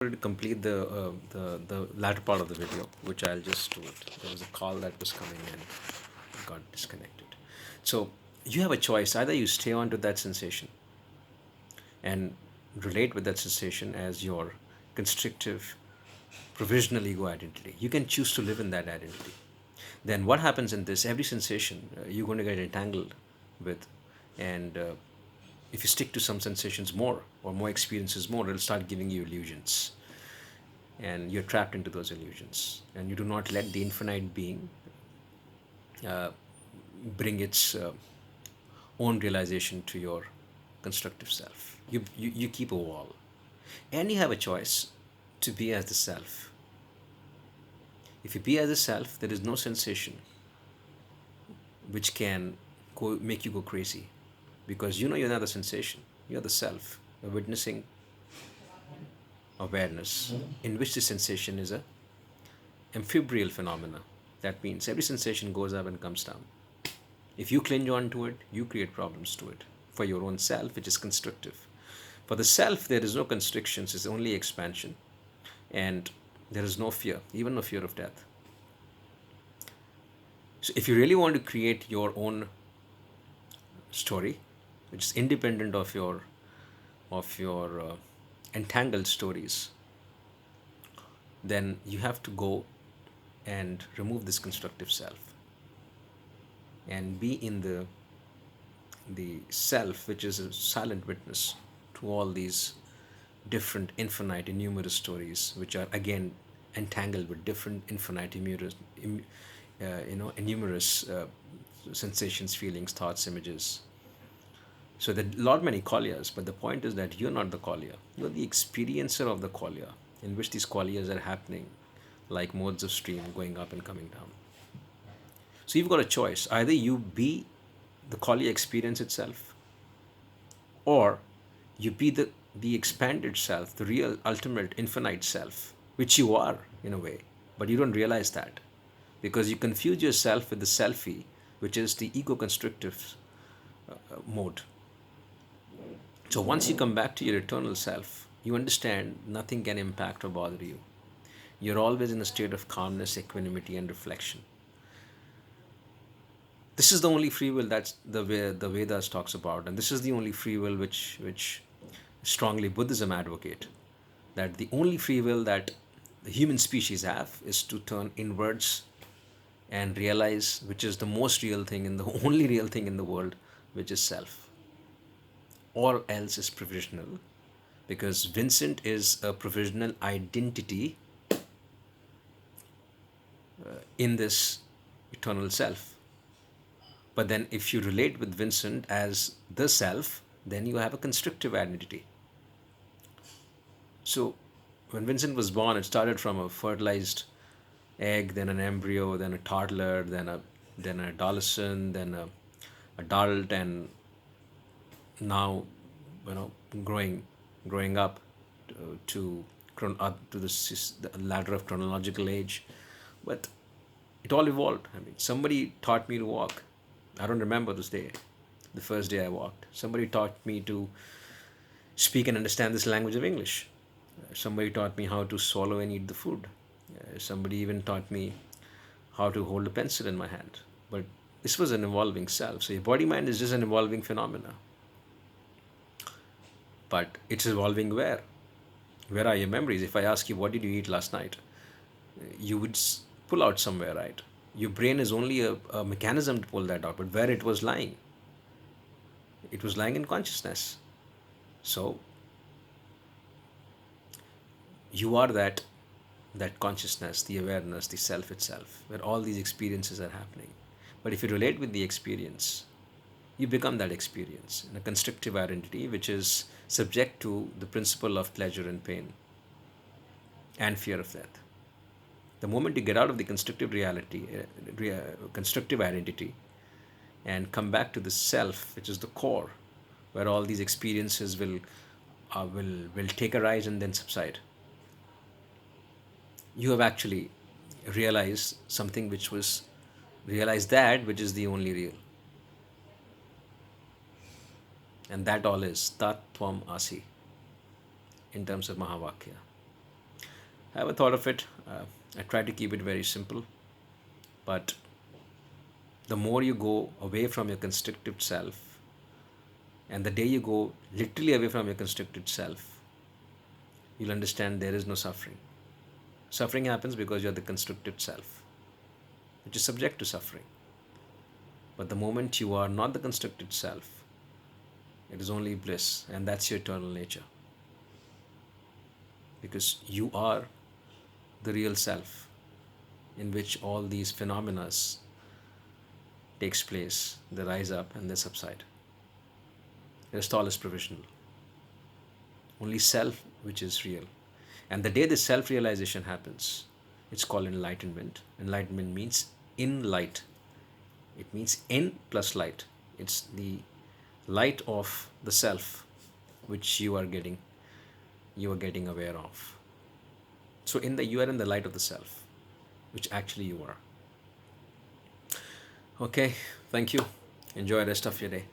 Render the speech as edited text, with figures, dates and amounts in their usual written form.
To complete the latter part of the video, which I'll just do it. There was a call that was coming and got disconnected. So you have a choice. Either you stay on to that sensation and relate with that sensation as your constrictive provisional ego identity. You can choose to live in that identity. Then what happens in this? Every sensation you're going to get entangled with, and if you stick to some sensations more or more experiences more, it'll start giving you illusions, and you're trapped into those illusions, and you do not let the infinite being bring its own realization to your constructive self. You keep a wall, and you have a choice to be as the self. If you be as the self, there is no sensation which can make you go crazy, because you know you're not the sensation, you're the self. You're witnessing awareness in which the sensation is a amphibial phenomena. That means every sensation goes up and comes down. If you cling on to it, you create problems to it for your own self, which is constructive. For the self, there is no constrictions, it's only expansion. And there is no fear, even no fear of death. So if you really want to create your own story, which is independent of your entangled stories, then you have to go and remove this constructive self and be in the self, which is a silent witness to all these different infinite and numerous stories, which are again entangled with different infinite and numerous sensations, feelings, thoughts, images. So there are a lot many qualias, but the point is that you're not the qualia. You're the experiencer of the qualia, in which these qualias are happening like modes of stream going up and coming down. So you've got a choice. Either you be the qualia experience itself, or you be the expanded self, the real ultimate infinite self, which you are in a way, but you don't realize that because you confuse yourself with the selfie, which is the ego constrictive mode. So once you come back to your eternal self, you understand nothing can impact or bother you. You're always in a state of calmness, equanimity, and reflection. This is the only free will that's the Vedas talks about, and this is the only free will which strongly Buddhism advocate. That the only free will that the human species have is to turn inwards and realize which is the most real thing and the only real thing in the world, which is self. All else is provisional, because Vincent is a provisional identity in this eternal self. But then, if you relate with Vincent as the self, then you have a constrictive identity. So, when Vincent was born, it started from a fertilized egg, then an embryo, then a toddler, then an adolescent, then a adult, and now, growing up to the ladder of chronological age. But it all evolved. I mean, somebody taught me to walk. I don't remember this day, the first day I walked. Somebody taught me to speak and understand this language of English. Somebody taught me how to swallow and eat the food. Somebody even taught me how to hold a pencil in my hand. But this was an evolving self. So your body mind is just an evolving phenomena. But it's evolving where? Where are your memories? If I ask you, what did you eat last night? You would pull out somewhere, right? Your brain is only a mechanism to pull that out, but where it was lying? It was lying in consciousness. So you are that consciousness, the awareness, the self itself, where all these experiences are happening. But if you relate with the experience, you become that experience in a constrictive identity, which is subject to the principle of pleasure and pain and fear of death. The moment you get out of the constructive reality, constructive identity, and come back to the self, which is the core, where all these experiences will take a rise and then subside, you have actually realized something which was realized, that which is the only real. And that all is Tat Tvam Asi in terms of Mahavakya. Have a thought of it. I try to keep it very simple, but the more you go away from your constricted self, and the day you go literally away from your constricted self, you'll understand there is no suffering. Suffering happens because you're the constricted self, which is subject to suffering. But the moment you are not the constricted self, it is only bliss, and that's your eternal nature. Because you are the real self in which all these phenomena takes place. They rise up and they subside. The rest all is provisional. Only self which is real. And the day this self-realization happens, it's called enlightenment. Enlightenment means in light. It means in plus light. It's the light of the self which you are getting aware of. So you are in the light of the self, which actually you are. Okay, thank you. Enjoy the rest of your day.